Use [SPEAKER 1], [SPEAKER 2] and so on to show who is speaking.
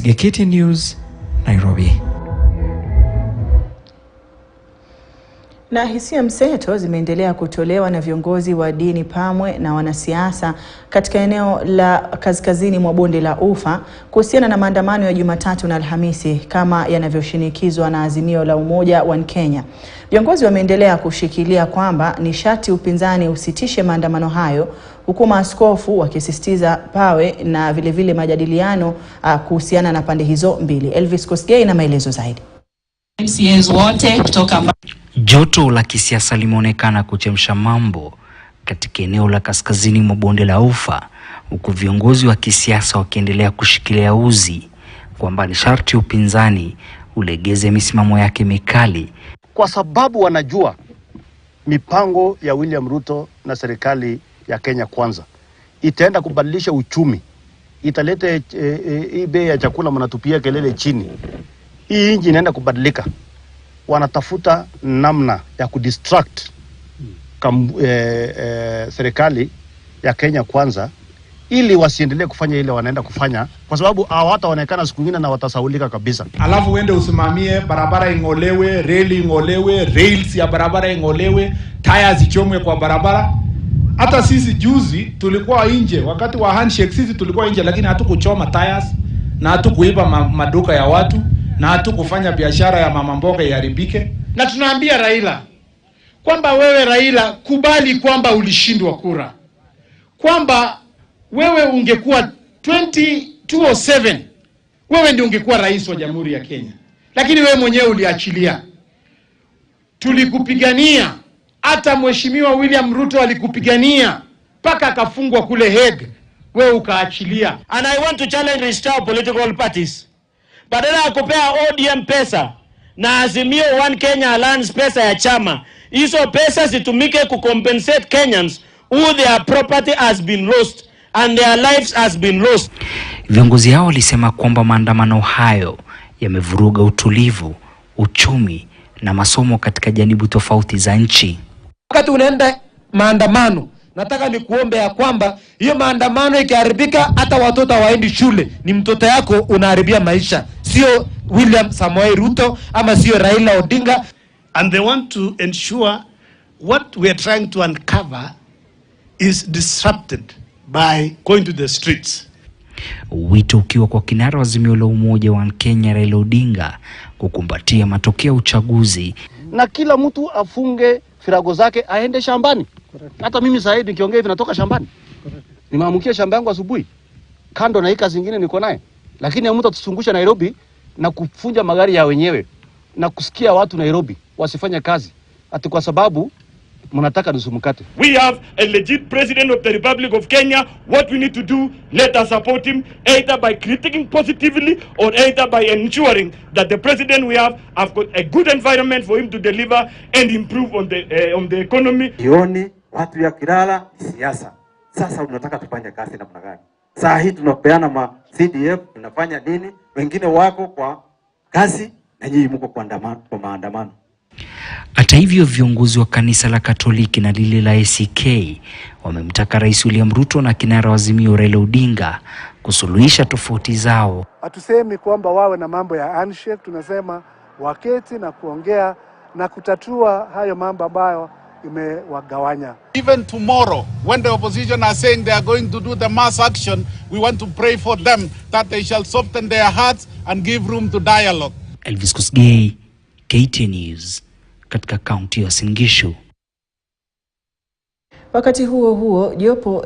[SPEAKER 1] Kosgei, KTN News, Nairobi.
[SPEAKER 2] Na hisia mseto zimeendelea kutolewa na viongozi wa dini pamwe na wanasiasa katika eneo la kaskazini mwa bonde la Ufa kuhusiana na maandamano ya Jumatatu na Alhamisi kama yanavyoshinikizwa na Azimio la Umoja wa Kenya. Viongozi wameendelea kushikilia kwamba ni sharti upinzani usitishe maandamano hayo, huku maaskofu wakisisitiza pawe na vile majadiliano kuhusiana na pande hizo mbili. Elvis Kosgei na maelezo zaidi.
[SPEAKER 3] MCAs wote kutoka
[SPEAKER 4] joto la kisiasa limeonekana kuchemsha mambo katika eneo la kaskazini mwa bonde la Ufa, huku viongozi wa kisiasa wakiendelea kushikilia uzi kwamba ni sharti upinzani ulegeze misimamo yake mikali,
[SPEAKER 5] kwa sababu wanajua mipango ya William Ruto na serikali ya Kenya Kwanza itaenda kubadilisha uchumi, italete bei ya chakula mnatupia kelele chini. Hii nchi inaenda kubadilika. Wanatafuta namna ya kudistract serikali ya Kenya Kwanza ili wasiendelee kufanya ile wanaenda kufanya, kwa sababu hawataonekana siku nyingine na watasaulika kabisa.
[SPEAKER 6] Alafu uende usimamie barabara ingolewe, reli ingolewe, rails ya barabara ingolewe, tires zichomwe kwa barabara. Hata sisi juzi tulikuwa nje wakati wa handshake, sisi tulikuwa nje, lakini hatukuchoma tires na hatukuiba maduka ya watu na hatukufanya biashara ya mama mboga iharibike.
[SPEAKER 7] Na tunaambia Raila kwamba wewe Raila, kubali kwamba ulishindwa kura, kwamba wewe ungekuwa 2007 wewe ndio ungekuwa rais wa Jamhuri ya Kenya, lakini wewe mwenyewe uliachilia. Tulikupigania, hata Mheshimiwa William Ruto alikupigania mpaka akafungwa kule Hague, wewe ukaachilia.
[SPEAKER 8] And I want to challenge the star political parties. Badala ya kupea ODM pesa na Azimio One Kenya Alliance pesa ya chama, hizo pesa zitumike kucompensate Kenyans who their property has been lost and their lives has been lost.
[SPEAKER 4] Viongozi hao walisema kwamba maandamano hayo yamevuruga utulivu, uchumi na masomo katika janibu tofauti za nchi.
[SPEAKER 9] Wakati unaenda maandamano, nataka nikuombe ya kwamba hiyo maandamano ikiharibika hata watoto waendi shule, ni mtoto yako unaharibia maisha, sio William Samoei Ruto ama sio Raila Odinga.
[SPEAKER 10] And they want to ensure what we are trying to uncover is disrupted by going to the streets.
[SPEAKER 4] Wito ukiwa kwa kinara wa Azimio la Umoja wa Kenya Raila Odinga kukumbatia matokeo ya uchaguzi,
[SPEAKER 5] na kila mtu afunge firago zake aende shambani. Hata mimi sasa hivi nikiongea hivi natoka shambani. Nimeamkia shamba yangu asubuhi. Kando na hika zingine niko naye. Lakini ya mtu atuzungusha Nairobi na kufunja magari ya wenyewe na kusikia watu Nairobi wasifanye kazi ati kwa sababu mnataka nusumukate.
[SPEAKER 8] We have a legit president of the Republic of Kenya. What we need to do, let us support him either by critiquing positively or either by ensuring that the president we have got a good environment for him to deliver and improve on the economy.
[SPEAKER 11] Jioni watu ya kilala siasa. Sasa unataka tufanye kazi namna gani? Saa hii tunapeana ma CDF, tunafanya nini? Wengine wako kwa kazi na nyinyi mko kwa maandamano.
[SPEAKER 4] Hata hivyo, viongozi wa kanisa la Katoliki na lile la ACK wamemtaka Rais William Ruto na kinara wa Azimio Raila Odinga kusuluhisha tofauti zao.
[SPEAKER 12] Hatusemi kwamba wawe na mambo ya handshake, tunasema waketi na kuongea na kutatua hayo mambo ambayo imewagawanya.
[SPEAKER 13] Even tomorrow, when the opposition are saying they are going to do the mass action, we want to pray for them that they shall soften their hearts and give room to dialogue.
[SPEAKER 4] Elvis Kosgei, KTN News, katika kaunti ya Uasin Gishu.
[SPEAKER 2] Wakati huo jopo